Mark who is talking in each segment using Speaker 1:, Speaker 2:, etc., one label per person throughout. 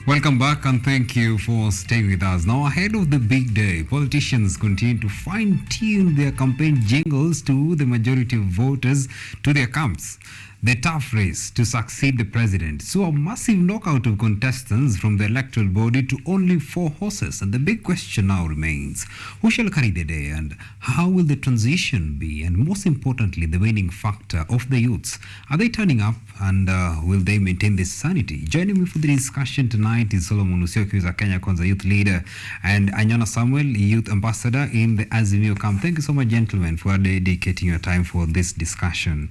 Speaker 1: Welcome back and thank you for staying with us. Now, ahead of the big day, politicians continue to fine-tune their campaign jingles to the majority of voters to their camps. The tough race to succeed the president saw a massive knockout of contestants from the electoral body to only 4 horses. And the big question now remains, who shall carry the day and how will the transition be? And most importantly, the winning factor of the youths. Are they turning up and will they maintain this sanity? Joining me for the discussion tonight is Solomon Musyoki, who is a Kenya Kwanza youth leader, and Anyona Samuel, youth ambassador in the Azimio Camp. Thank you so much, gentlemen, for dedicating your time for this discussion.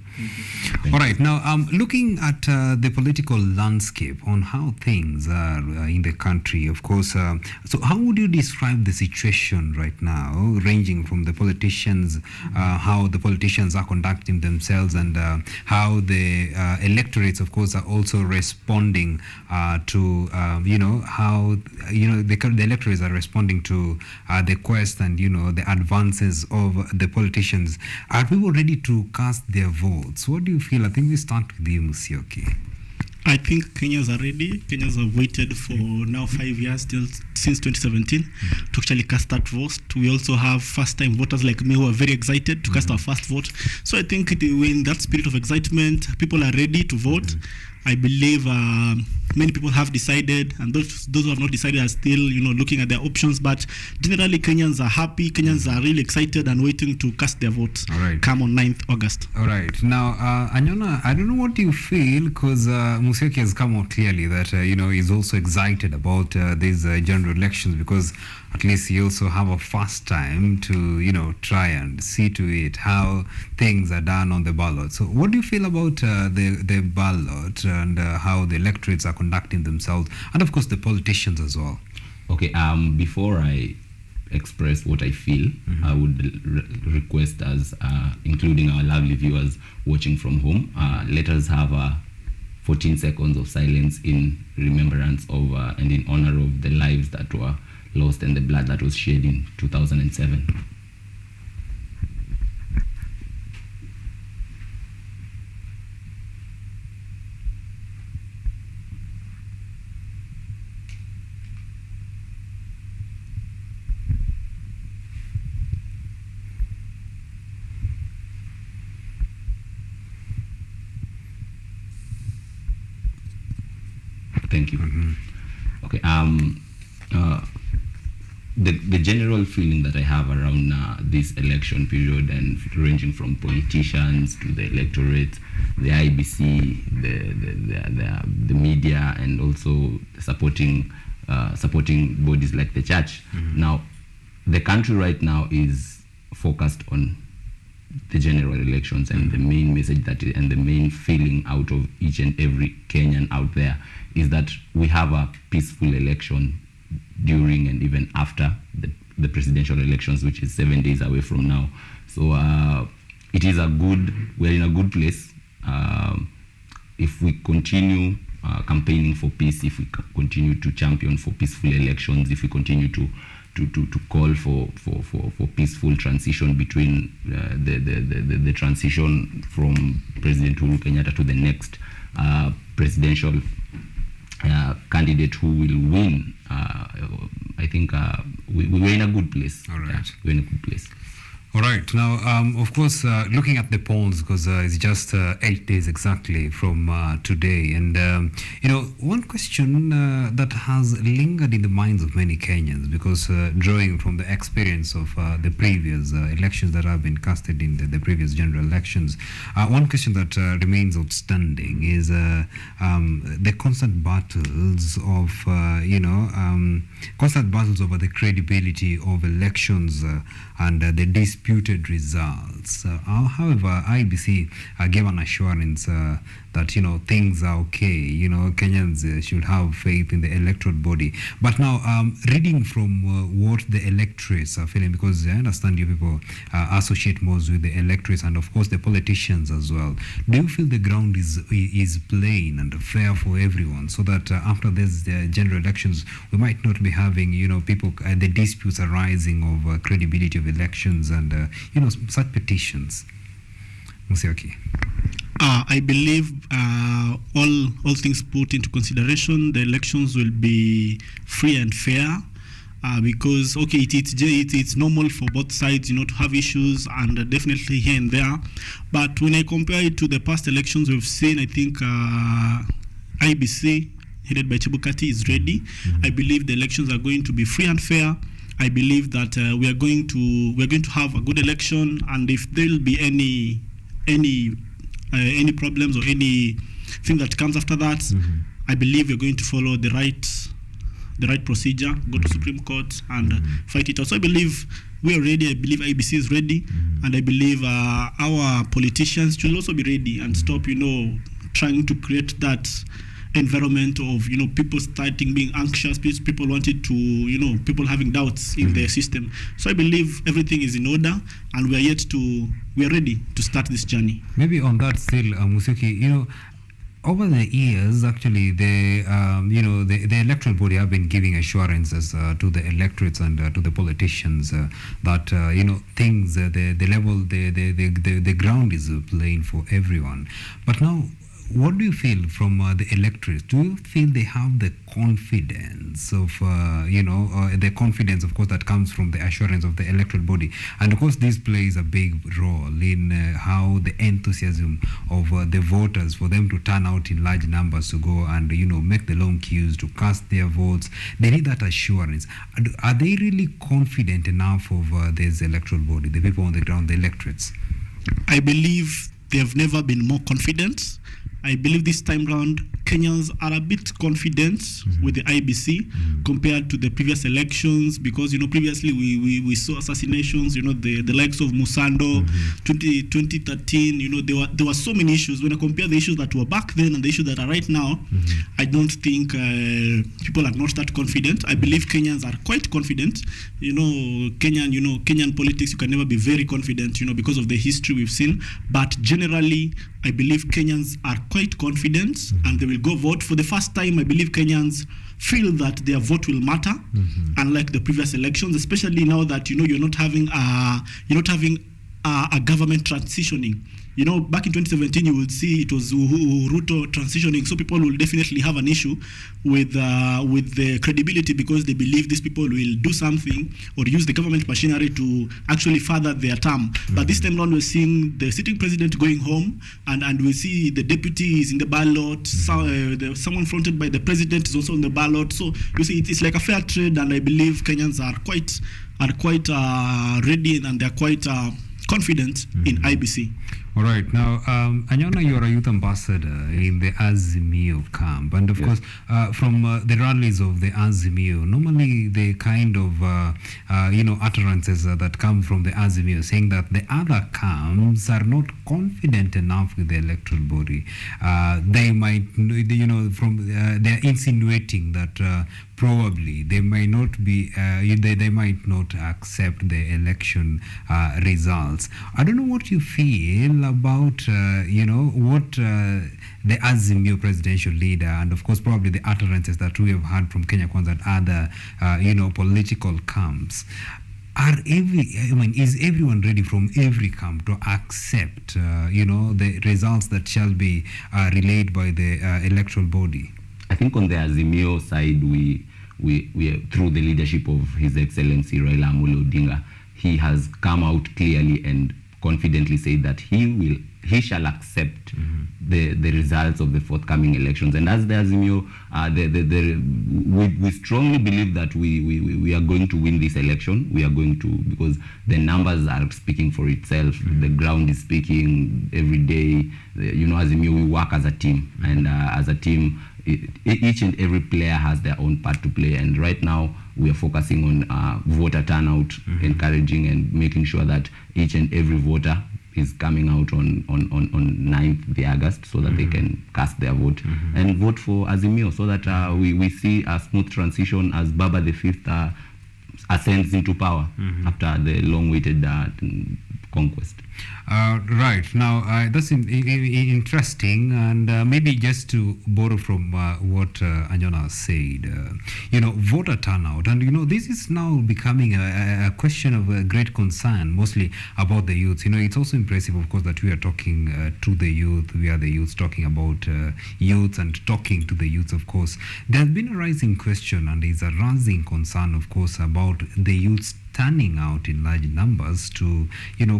Speaker 1: All right. Now, looking at the political landscape on how things are in the country, of course, so how would you describe the situation right now, ranging from the politicians, how the politicians are conducting themselves, and how the electorates, of course, are also responding to, how, the electorates are responding to the quest and, the advances of the politicians. Are people ready to cast their votes? What do you feel? I think we start with you, Musyoki.
Speaker 2: I think Kenyans are ready. Kenyans have waited for now 5 years, since 2017, to actually cast that vote. We also have first-time voters like me who are very excited to cast our first vote. So I think in that spirit of excitement, people are ready to vote. I believe many people have decided, and those who have not decided are still, looking at their options. But generally, Kenyans are happy. Kenyans are really excited and waiting to cast their votes.
Speaker 1: All right.
Speaker 2: Come on 9th August.
Speaker 1: All right. Now, Anyona, I don't know what you feel, because Musyoki has come out clearly that, he's also excited about these general elections, because at least you also have a first time to, try and see to it how things are done on the ballot. So what do you feel about the ballot and how the electorates are conducting themselves, and of course the politicians as well?
Speaker 3: Okay, before I express what I feel, I would request us, including our lovely viewers watching from home, let us have 14 seconds of silence in remembrance of and in honor of the lives that were lost and the blood that was shed in 2007. Thank you. Okay. The general feeling that I have around this election period, and ranging from politicians to the electorate, the IBC, the media, and also supporting bodies like the church. Now, the country right now is focused on the general elections, and the main message and the main feeling out of each and every Kenyan out there is that we have a peaceful election during and even after the presidential elections, which is 7 days away from now. So it is we're in a good place. If we continue campaigning for peace, if we continue to champion for peaceful elections, if we continue to call for peaceful transition between the transition from President Uhuru Kenyatta to the next presidential candidate who will win, I think we're in a good place.
Speaker 1: All right.
Speaker 3: Yeah, we're in a good place.
Speaker 1: All right. Now, of course, looking at the polls, because it's just 8 days exactly from today. And, one question that has lingered in the minds of many Kenyans, because drawing from the experience of the previous elections that have been casted in the previous general elections, one question that remains outstanding is the constant battles of, constant battles over the credibility of elections and the disputed results. However, IBC gave an assurance that things are okay. Kenyans should have faith in the electoral body. But now, reading from what the electorates are feeling, because I understand you people associate most with the electorates and of course the politicians as well. Do you feel the ground is plain and fair for everyone, so that after these general elections, we might not be having people the disputes arising of credibility of elections and such petitions? Musyoki.
Speaker 2: I believe all things put into consideration, the elections will be free and fair. Because it's normal for both sides, to have issues, and definitely here and there. But when I compare it to the past elections we've seen, I think IBC headed by Chebukati is ready. I believe the elections are going to be free and fair. I believe that we are going to have a good election, and if there will be any problems or anything that comes after that, I believe we're going to follow the right procedure, go to Supreme Court and fight it out. So I believe we are ready. I believe IBC is ready, and I believe our politicians should also be ready and stop, trying to create that environment of people starting being anxious, people wanted to people having doubts in their system. So I believe everything is in order, and we are ready to start this journey.
Speaker 1: Maybe on that still, Musyoki, over the years, actually, the electoral body have been giving assurances to the electorates and to the politicians that things, the level, the ground is playing for everyone. But now, what do you feel from the electorates? Do you feel they have the confidence of, the confidence, of course, that comes from the assurance of the electoral body? And of course, this plays a big role in how the enthusiasm of the voters for them to turn out in large numbers to go and, make the long queues to cast their votes. They need that assurance. Are they really confident enough of this electoral body, the people on the ground, the electorates?
Speaker 2: I believe they have never been more confident. I believe this time round, Kenyans are a bit confident with the IBC compared to the previous elections, because previously we saw assassinations. The likes of Musando, 2013. There were so many issues. When I compare the issues that were back then and the issues that are right now, I don't think people are not that confident. I believe Kenyans are quite confident. Kenyan politics, you can never be very confident, because of the history we've seen. But generally, I believe Kenyans are quite confident, and they will go vote. For the first time, I believe Kenyans feel that their vote will matter, unlike the previous elections, especially now that you're not having a government transitioning. Back in 2017, you would see it was Ruto transitioning, so people will definitely have an issue with the credibility, because they believe these people will do something or use the government machinery to actually further their term. But this time around, we're seeing the sitting president going home, and we see the deputy is in the ballot. Someone fronted by the president is also on the ballot. So you see, it's like a fair trade, and I believe Kenyans are quite ready, and they're quite confident in IBC.
Speaker 1: All right. Now, Anyona, you're a youth ambassador in the Azimio Camp. And of course, from the rallies of the Azimio, normally the kind of, utterances that come from the Azimio saying that the other camps are not confident enough with the electoral body. They might, they're insinuating that probably they might not be, they might not accept the election results. I don't know what you feel about, what the Azimio presidential leader, and of course probably the utterances that we have heard from Kenya Kwanza and other, political camps. Is everyone ready from every camp to accept, the results that shall be relayed by the electoral body?
Speaker 3: I think on the Azimio side, we through the leadership of His Excellency Raila Amolo Odinga, he has come out clearly and confidently said that he shall accept the results of the forthcoming elections. And as the Azimio, we strongly believe that we are going to win this election. We are going to, because the numbers are speaking for itself. The ground is speaking every day. Azimio, we work as a team, and as a team, each and every player has their own part to play. And right now, we are focusing on voter turnout, encouraging and making sure that each and every voter is coming out on 9th the August, so that they can cast their vote and vote for Azimio, so that we see a smooth transition as Baba the Fifth ascends into power after the long-awaited conquest.
Speaker 1: Right. Now, that's interesting. And maybe just to borrow from what Anyona said, voter turnout. And, this is now becoming a question of great concern, mostly about the youth. It's also impressive, of course, that we are talking to the youth. We are the youth talking about youth and talking to the youth, of course. There has been a rising question and is a rising concern, of course, about the youth turning out in large numbers to,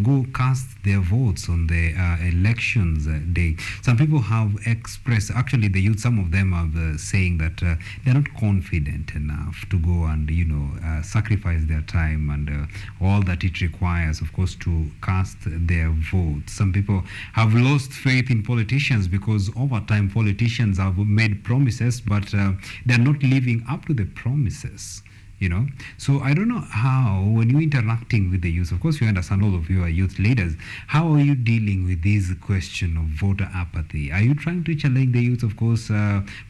Speaker 1: go cast their votes on the elections day. Some people have expressed, actually the youth, some of them are saying that they're not confident enough to go and, sacrifice their time and all that it requires, of course, to cast their votes. Some people have lost faith in politicians because over time politicians have made promises, but they're not living up to the promises. So I don't know how, when you're interacting with the youth, of course you understand all of you are youth leaders, how are you dealing with this question of voter apathy? Are you trying to challenge the youth, of course,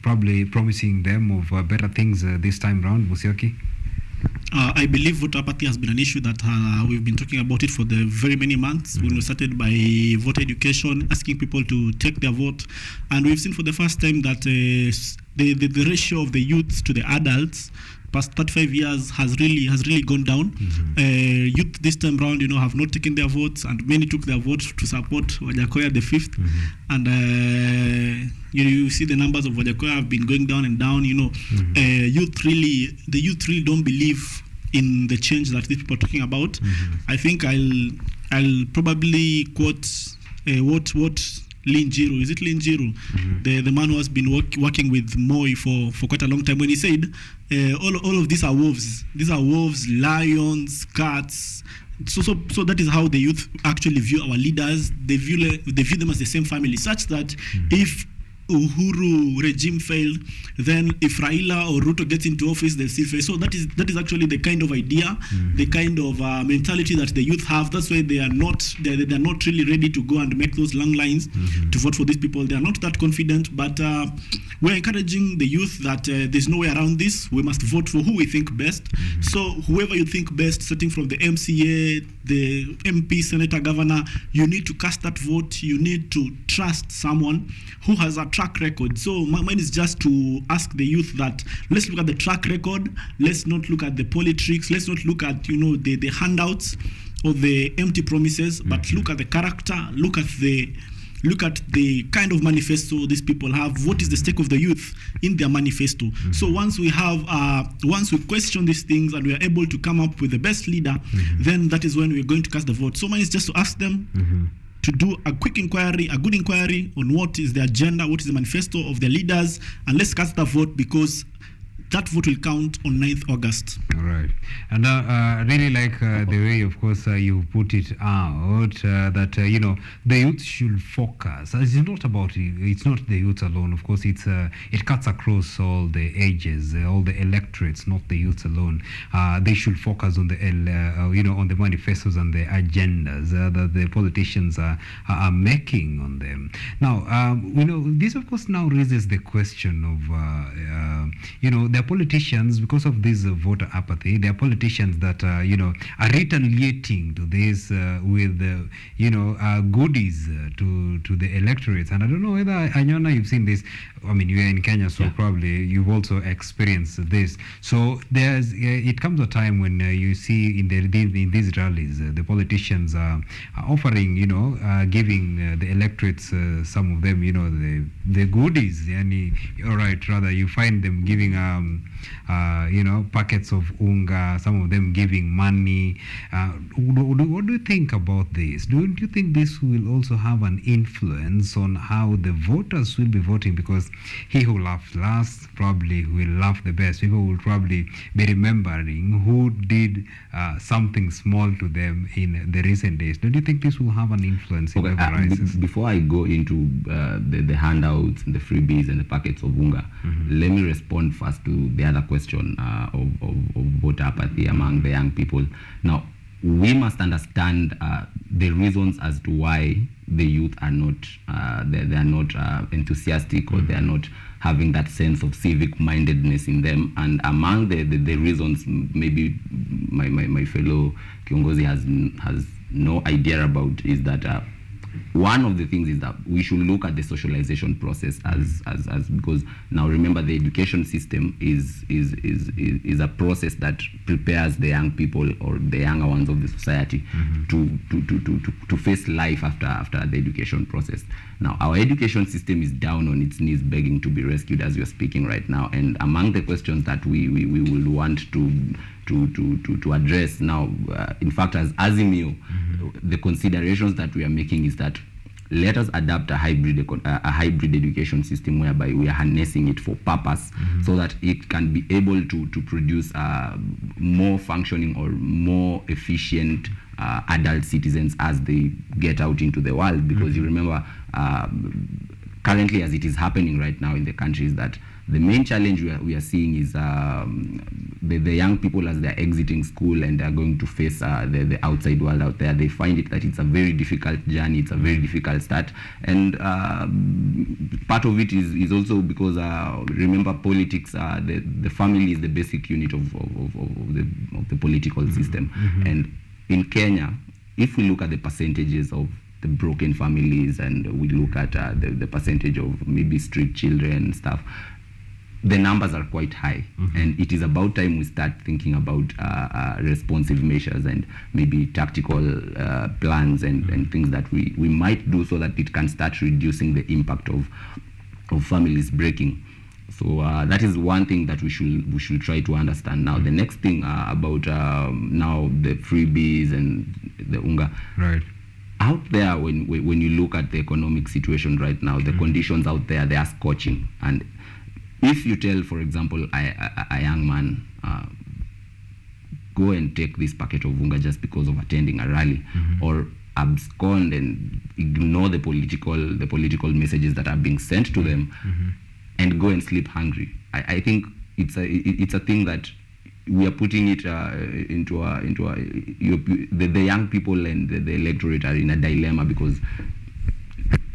Speaker 1: probably promising them of better things this time round, Musyoki?
Speaker 2: I believe voter apathy has been an issue that we've been talking about it for the very many months. When we started by voter education, asking people to take their vote, and we've seen for the first time that the ratio of the youth to the adults past 35 years has really gone down. Youth this time round, have not taken their votes, and many took their votes to support Wajackoyah the fifth. And you see the numbers of Wajackoyah have been going down and down. The youth really don't believe in the change that these people are talking about. I think I'll probably quote what Linjiru, is it Linjiru? The man who has been working with Moi for quite a long time, when he said all of these are wolves. These are wolves, lions, cats. So that is how the youth actually view our leaders. They view them as the same family, such that if Uhuru regime failed, then if Raila or Ruto gets into office, they'll still fail. So that is actually the kind of idea, the kind of mentality that the youth have. That's why they are not really ready to go and make those long lines to vote for these people. They are not that confident, but we're encouraging the youth that there's no way around this. We must vote for who we think best. So whoever you think best, starting from the MCA, the MP, senator, governor, you need to cast that vote. You need to trust someone who has a track record. So my mind is just to ask the youth that let's look at the track record. Let's not look at the politics. Let's not look at the handouts or the empty promises, but look at the character. Look at the kind of manifesto these people have. What is the stake of the youth in their manifesto? So once we question these things and we are able to come up with the best leader, then that is when we're going to cast the vote. So mine is just to ask them to do a quick inquiry, a good inquiry on what is the agenda, what is the manifesto of the leaders, and let's cast the vote, because that vote will count on 9th August.
Speaker 1: All right. And I really like the way, of course, you put it out, that, the youth should focus. It's not about, it's not the youth alone. Of course, it cuts across all the ages, all the electorates, not the youth alone. They should focus on the, on the manifestos and the agendas that the politicians are making on them. Now, this, of course, now raises the question of, there are politicians, because of this voter apathy, there are politicians that are retaliating to this with goodies to the electorate. And I don't know whether, Anyona, you've seen this. I mean, you are in Kenya, so probably you've also experienced this. So it comes a time when you see in these rallies, the politicians are offering, giving the electorates, some of them, the goodies. All right, rather you find them giving packets of unga, some of them giving money. What do you think about this? Don't you think this will also have an influence on how the voters will be voting? Because he who laughs last probably will laugh the best. People will probably be remembering who did something small to them in the recent days. Don't you think this will have an influence in the rises?
Speaker 3: Before I go into the handouts, the freebies, and the packets of unga, let me respond first to the other question of voter apathy among the young people. Now, we must understand the reasons as to why the youth are not they are not enthusiastic, or they are not having that sense of civic mindedness in them. And among the reasons, maybe my fellow Kiongozi has no idea about is that one of the things is that we should look at the socialization process as because now remember the education system is a process that prepares the young people or the younger ones of the society to face life after the education process. Now our education system is down on its knees begging to be rescued as we are speaking right now, and among the questions that we will want to address now, in fact as Azimio, the considerations that we are making is that let us adapt a hybrid education system whereby we are harnessing it for purpose, so that it can be able to produce more functioning or more efficient adult citizens as they get out into the world. Because you remember currently as it is happening right now in the country is that the main challenge we are seeing is the young people as they're exiting school and they're going to face the outside world out there. They find it that it's a very difficult journey, it's a very difficult start, and part of it is also because remember politics, the family is the basic unit of the political system. And in Kenya, if we look at the percentages of the broken families and we look at the percentage of maybe street children and stuff, the numbers are quite high, and it is about time we start thinking about responsive measures and maybe tactical plans and things that we might do so that it can start reducing the impact of families breaking. So that is one thing that we should try to understand. Now the next thing about now the freebies and the unga.
Speaker 1: Right. Out
Speaker 3: there, when you look at the economic situation right now, the conditions out there, they are scorching. And if you tell, for example, a young man, go and take this packet of unga just because of attending a rally, or abscond and ignore the political messages that are being sent to them, and go and sleep hungry. I think it's a thing that we are putting it the young people and the electorate are in a dilemma, because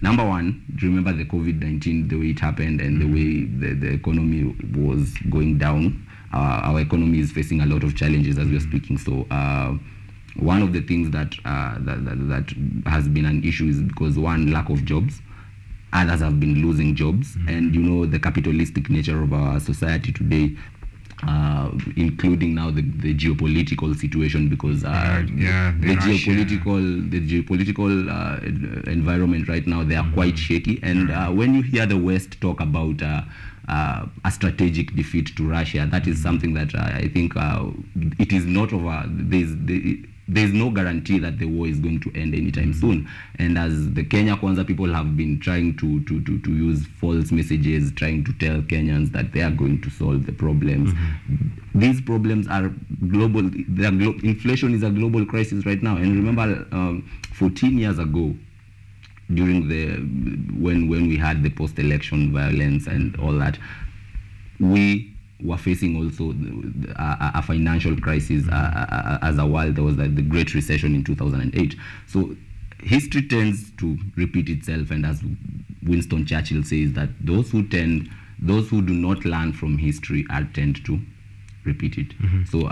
Speaker 3: number one, remember the COVID-19, the way it happened and the way the economy was going down. Our economy is facing a lot of challenges as we are speaking. So one of the things that has been an issue is because, one, lack of jobs. Others have been losing jobs. And you know, the capitalistic nature of our society today, including now the geopolitical situation, because the geopolitical environment right now, they are quite shaky. And when you hear the West talk about a strategic defeat to Russia, that is something that I think it is not over. There's no guarantee that the war is going to end anytime soon. And as the Kenya Kwanza people have been trying to use false messages, trying to tell Kenyans that they are going to solve the problems. These problems are global. Inflation is a global crisis right now. And remember, 14 years ago, during when we had the post-election violence and all that, we were facing also a financial crisis as a world. There was the Great Recession in 2008. So history tends to repeat itself, and as Winston Churchill says, that those who do not learn from history tend to repeat it. So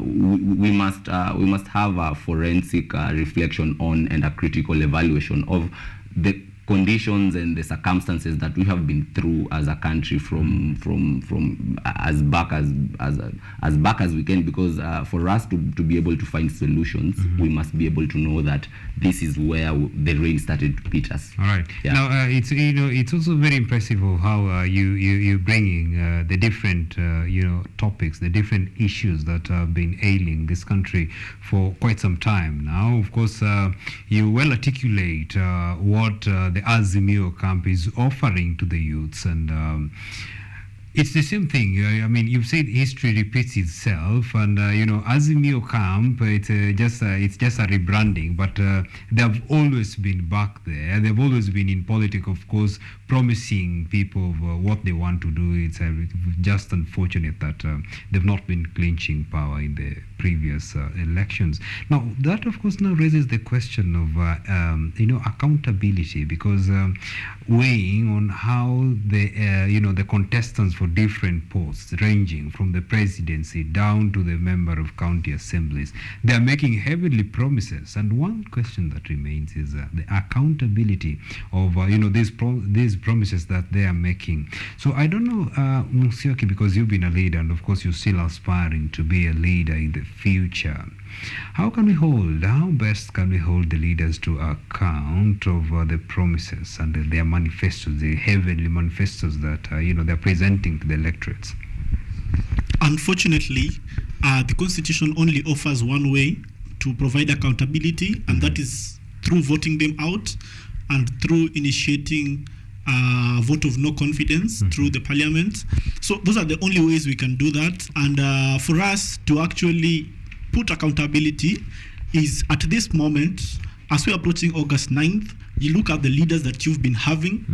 Speaker 3: we must have a forensic reflection on and a critical evaluation of the conditions and the circumstances that we have been through as a country from as back as we can, because for us to be able to find solutions, we must be able to know that this is where the rain started to hit us.
Speaker 1: All right. Yeah. Now it's also very impressive of how you're bringing the different topics, the different issues that have been ailing this country for quite some time now. Of course, you well articulate what the Azimio Camp is offering to the youths, and it's the same thing. I mean, you've said history repeats itself, and Azimio Camp, it's just a rebranding, but they've always been back there. They've always been in politics, of course, promising people what they want to do. It's just unfortunate that they've not been clinching power in the previous elections. Now, that of course now raises the question of accountability, because weighing on how the contestants for different posts, ranging from the presidency down to the member of county assemblies, they are making heavily promises. And one question that remains is the accountability of these promises that they are making. So I don't know, Musyoki, because you've been a leader, and of course you're still aspiring to be a leader in the future. How best can we hold the leaders to account of the promises and their manifestos, the heavenly manifestos that they're presenting to the electorates?
Speaker 2: Unfortunately, the Constitution only offers one way to provide accountability, and that is through voting them out and through initiating a vote of no confidence through the parliament. So those are the only ways we can do that. And for us to actually put accountability is at this moment, as we're approaching August 9th, you look at the leaders that you've been having,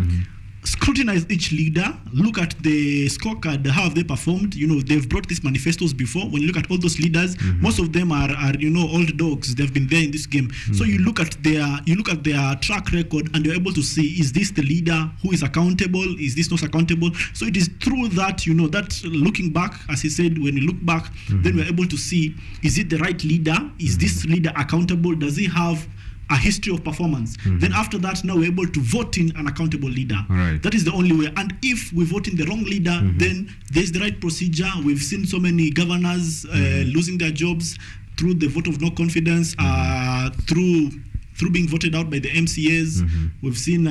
Speaker 2: scrutinize each leader, look at the scorecard, how have they performed. They've brought these manifestos before. When you look at all those leaders, most of them are old dogs. They've been there in this game. So you look at their track record, and you're able to see, is this the leader who is accountable? Is this not accountable? So it is through that, that looking back, as he said, when you look back, then we're able to see, is it the right leader? Is this leader accountable? Does he have a history of performance? Then after that, now we're able to vote in an accountable leader.
Speaker 1: Right.
Speaker 2: That is the only way. And if we vote in the wrong leader, then there's the right procedure. We've seen so many governors losing their jobs through the vote of no confidence, through being voted out by the MCAs. We've seen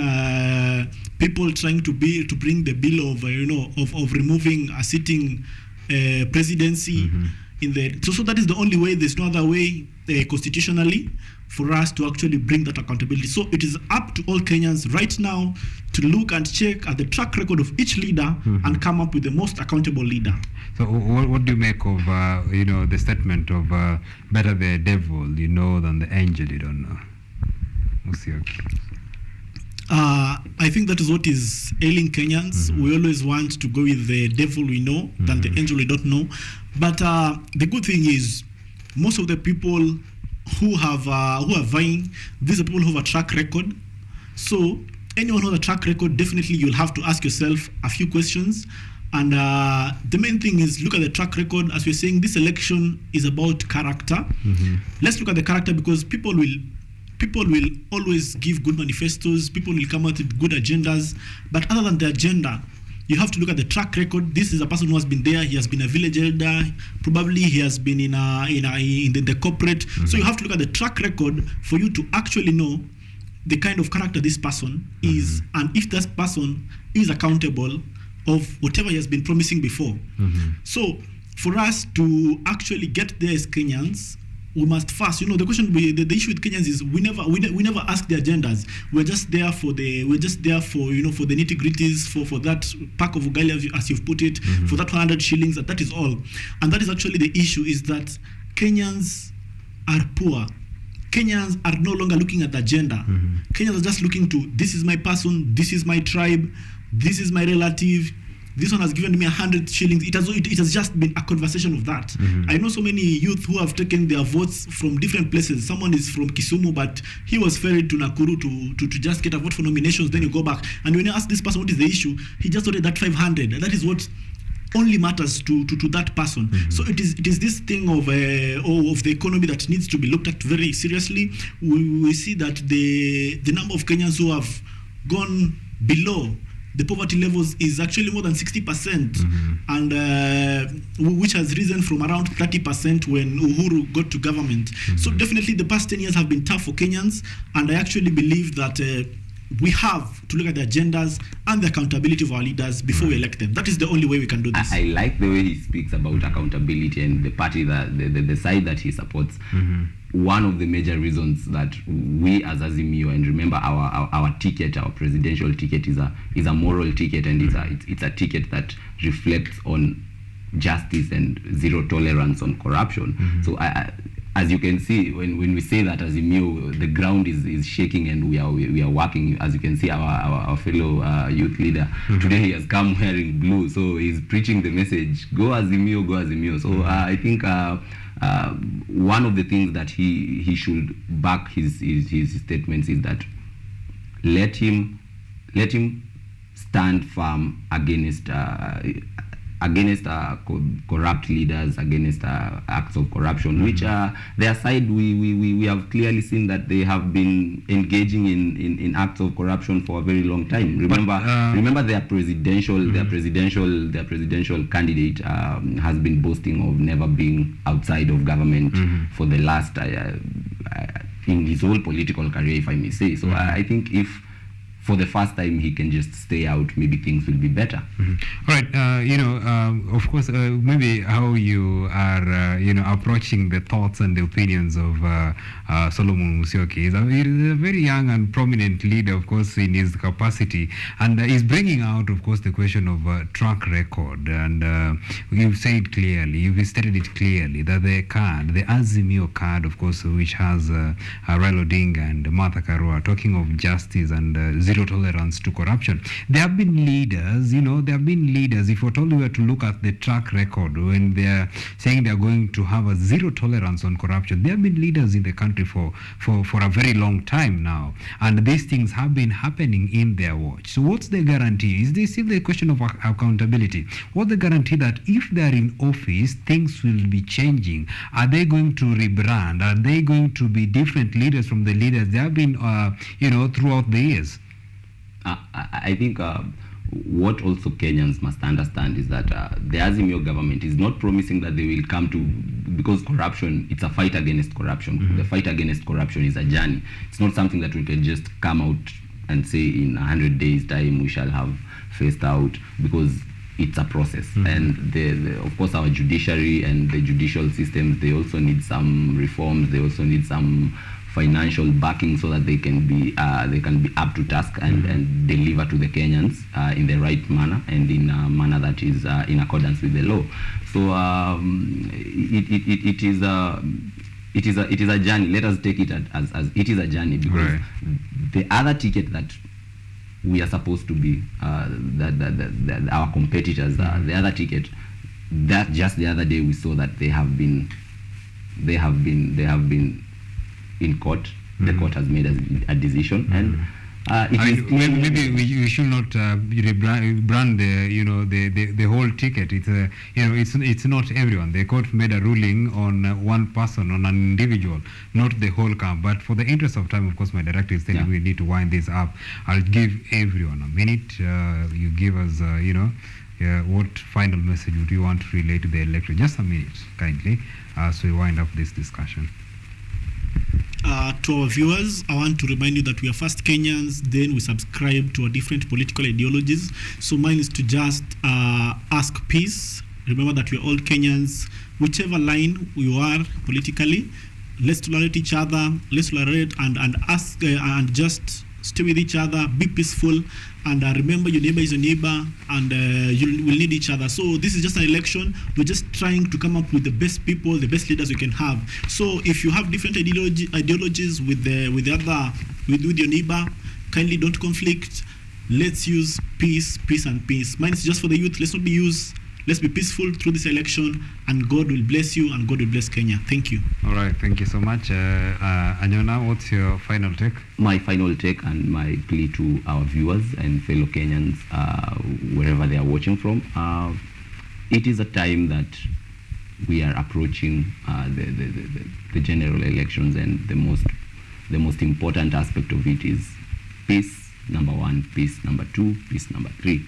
Speaker 2: people trying to bring the bill of removing a sitting presidency. So that is the only way. There's no other way constitutionally for us to actually bring that accountability. So it is up to all Kenyans right now to look and check at the track record of each leader and come up with the most accountable leader.
Speaker 1: So what do you make of the statement of better the devil than the angel you don't know? Musyoki.
Speaker 2: I think that is what is ailing Kenyans. We always want to go with the devil we know than the angel we don't know. But the good thing is, most of the people who are vying, these are people who have a track record. So anyone who has a track record, definitely you'll have to ask yourself a few questions. And the main thing is, look at the track record. As we're saying, this election is about character. Let's look at the character, because people will always give good manifestos. People will come out with good agendas. But other than the agenda, you have to look at the track record. This is a person who has been there. He has been a village elder. Probably he has been in the corporate. So you have to look at the track record for you to actually know the kind of character this person is, and if this person is accountable of whatever he has been promising before. So for us to actually get there as Kenyans, we must first, the question, the issue with Kenyans is we never ask the agendas. We're just there for the nitty gritties, for that pack of ugali, as you've put it, for that 100 shillings. That is all, and that is actually the issue. Is that Kenyans are poor. Kenyans are no longer looking at the agenda. Kenyans are just looking to, this is my person, this is my tribe, this is my relative. This one has given me 100 shillings. It has just been a conversation of that. I know so many youth who have taken their votes from different places. Someone is from Kisumu, but he was ferried to Nakuru to just get a vote for nominations. Then you go back, and when you ask this person what is the issue, he just wanted that 500. That is what only matters to that person. So it is this thing of the economy that needs to be looked at very seriously. We see that the number of Kenyans who have gone below the poverty levels is actually more than 60%, and which has risen from around 30% when Uhuru got to government. So definitely the past 10 years have been tough for Kenyans, and I actually believe that we have to look at the agendas and the accountability of our leaders before we elect them. That is the only way we can do this.
Speaker 3: I like the way he speaks about accountability and the party that the side that he supports. One of the major reasons that we as Azimio, and remember our ticket, our presidential ticket is a moral ticket, and it's a ticket that reflects on justice and zero tolerance on corruption. So as you can see, when we say that Azimio, the ground is shaking, and we are working. As you can see, our fellow youth leader today, he has come wearing blue, so he's preaching the message: go Azimio, go Azimio. So I think one of the things that he should back his statements is that let him let him stand firm against corrupt leaders, against acts of corruption, which their side, we have clearly seen that they have been engaging in acts of corruption for a very long time. Remember their presidential candidate has been boasting of never being outside of government for the last in his whole political career, if I may say. So I think if for the first time he can just stay out, maybe things will be better.
Speaker 1: All right, of course, maybe how you are, approaching the thoughts and the opinions of Solomon Musyoki. He is a very young and prominent leader, of course, in his capacity, and he's bringing out, of course, the question of track record. And you've stated it clearly that the Azimio card, of course, which has Raila Odinga and Martha Karua talking of justice and zero tolerance to corruption. There have been leaders, if at all we were to look at the track record when they're saying they're going to have a zero tolerance on corruption, there have been leaders in the country for a very long time now, and these things have been happening in their watch. So what's the guarantee? Is this still the question of accountability? What's the guarantee that if they're in office, things will be changing? Are they going to rebrand? Are they going to be different leaders from the leaders they have been, throughout the years?
Speaker 3: I think what also Kenyans must understand is that the Azimio government is not promising that they will come to, because corruption, it's a fight against corruption. The fight against corruption is a journey. It's not something that we can just come out and say in 100 days time we shall have phased out, because it's a process. And of course our judiciary and the judicial systems, they also need some reforms. They also need some financial backing so that they can be up to task and deliver to the Kenyans in the right manner and in a manner that is in accordance with the law. So it is a journey. Let us take it as it is a journey, because the other ticket that we are supposed to be that our competitors, the other ticket, that just the other day we saw that they have been in court. The court has made a decision, and
Speaker 1: maybe we should not brand the whole ticket. It's not everyone. The court made a ruling on one person, on an individual, not the whole camp. But for the interest of time, of course, my director is telling we need to wind this up. I'll give everyone a minute. You give us, what final message would you want to relay to the electorate? Just a minute, kindly, as we wind up this discussion.
Speaker 2: To our viewers, I want to remind you that we are first Kenyans, then we subscribe to our different political ideologies. So mine is to just ask peace. Remember that we are all Kenyans. Whichever line you are politically, let's tolerate each other, let's tolerate and ask and just stay with each other, be peaceful, and remember your neighbor is your neighbor, and you will need each other. So this is just an election. We're just trying to come up with the best people, the best leaders we can have. So if you have different ideologies with your neighbor, kindly don't conflict. Let's use peace, and peace. Mine is just for the youth. Let's not be used. Let's be peaceful through this election, and God will bless you, and God will bless Kenya. Thank you.
Speaker 1: All right, thank you so much. Anyona, what's your final take?
Speaker 3: My final take and my plea to our viewers and fellow Kenyans, wherever they are watching from, it is a time that we are approaching the general elections, and the most important aspect of it is peace, number one, peace, number two, peace, number three.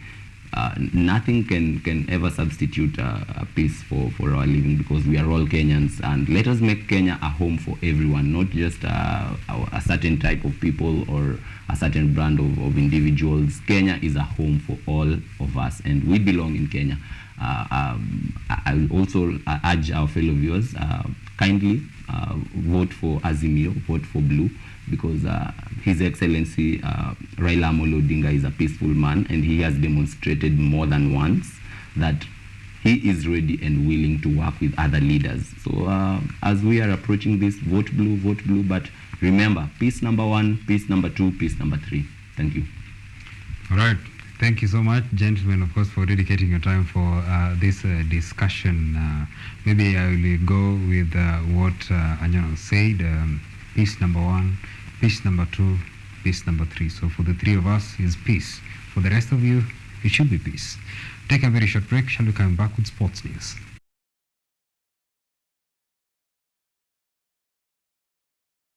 Speaker 3: Nothing can ever substitute a peace for our living, because we are all Kenyans, and let us make Kenya a home for everyone, not just a certain type of people or a certain brand of individuals. Kenya is a home for all of us, and we belong in Kenya. I will also urge our fellow viewers, kindly vote for Azimio, vote for Blue, because His Excellency Raila Amolo Odinga is a peaceful man, and he has demonstrated more than once that he is ready and willing to work with other leaders. So as we are approaching this, vote blue, but remember, peace number one, peace number two, peace number three. Thank you.
Speaker 1: All right. Thank you so much, gentlemen, of course, for dedicating your time for this discussion. Maybe I will go with what Anyona said. Peace number one, peace number two, peace number 3. So for the three of us is peace. For the rest of you, it should be peace. Take a very short break. Shall we come back with sports news?